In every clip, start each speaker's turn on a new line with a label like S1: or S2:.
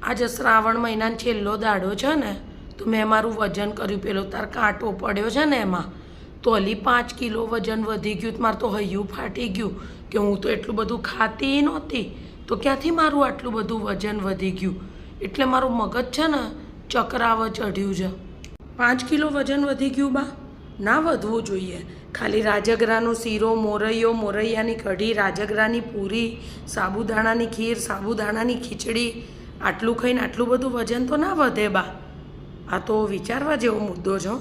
S1: આજે શ્રાવણ મહિનાનો છેલ્લો દાડો છે ને, તો મેં મારું વજન કર્યું. પેલો તાર કાંટો પડ્યો છે ને એમાં તો હલી 5 કિલો વજન વધી ગયું. મારું તો હૈયું ફાટી ગયું કે હું તો એટલું બધું ખાતી નહોતી, તો ક્યાંથી મારું આટલું બધું વજન વધી ગયું. એટલે મારું મગજ છે ને ચક્રાવ ચઢ્યું છે. 5 કિલો વજન વધી ગયું બા? ના વધવું જોઈએ. ખાલી રાજગરાનો શીરો, મોરૈયાની કઢી, રાજગરાની પૂરી, સાબુદાણાની ખીર, સાબુદાણાની ખીચડી, આટલું ખાઈને આટલું બધું વજન તો ના વધે બા. આ તો વિચારવા જેવો મુદ્દો છે.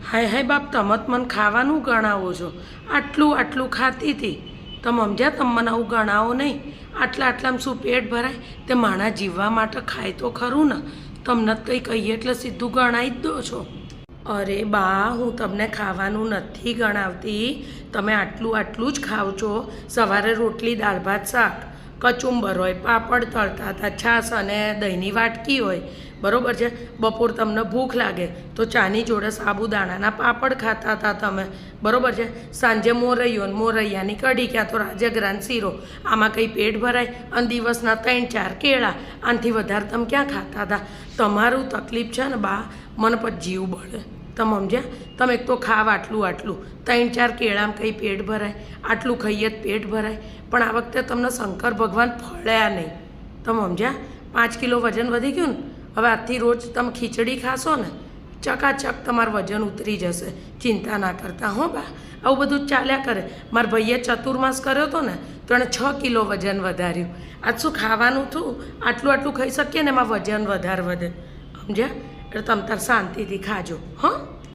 S1: હાય હાય બાપ, તમે જ મને ખાવાનું ગણાવો છો. આટલું ખાતી હતી તમે સમજ્યા? તમે મને આવું ગણાવો નહીં. આટલામાં શું પેટ ભરાય? તે માણા જીવવા માટે ખાય તો ખરું ને. તમને જ કંઈ કહીએ એટલે સીધું ગણાવી જ દો છો. અરે બા, હું તમને ખાવાનું નથી ગણાવતી. તમે આટલું જ ખાવ છો. સવારે રોટલી, દાળ ભાત, શાક, કચુંબર હોય, પાપડ તળતા હતા, છાશ અને દહીંની વાટકી હોય, બરાબર છે. બપોર તમને ભૂખ લાગે તો ચાની જોડે સાબુદાણાના પાપડ ખાતા હતા તમે, બરાબર છે. સાંજે મોરૈયાની કઢી, ક્યાં તો રાજગરાનો શીરો. આમાં કંઈ પેટ ભરાય? અને દિવસના 3-4 કેળા. આનાથી વધારે તમે ક્યાં ખાતા હતા? તમારું તકલીફ છે ને બા, મને પછી જીવ બળે. તમે સમજ્યા? તમે એક તો ખાવ આટલું 3-4 કેળામાં કંઈ પેટ ભરાય? આટલું ખાઈએ જ પેટ ભરાય. પણ આ વખતે તમને શંકર ભગવાન ફળ્યા નહીં. તમે સમજ્યા? 5 કિલો વજન વધી ગયું ને. હવે આજથી રોજ તમે ખીચડી ખાશો ને, ચકાચક તમારું વજન ઉતરી જશે. ચિંતા ના કરતા હો બા. આવું બધું જ ચાલ્યા કરે. મારા ભાઈએ ચતુર્માસ કર્યો હતો ને તો એણે 6 કિલો વજન વધાર્યું. આજ શું ખાવાનું થયું? આટલું ખાઈ શકીએ ને એમાં વજન વધારે વધે. સમજ્યા? એટલે તમે તાર શાંતિથી ખાજો. હં?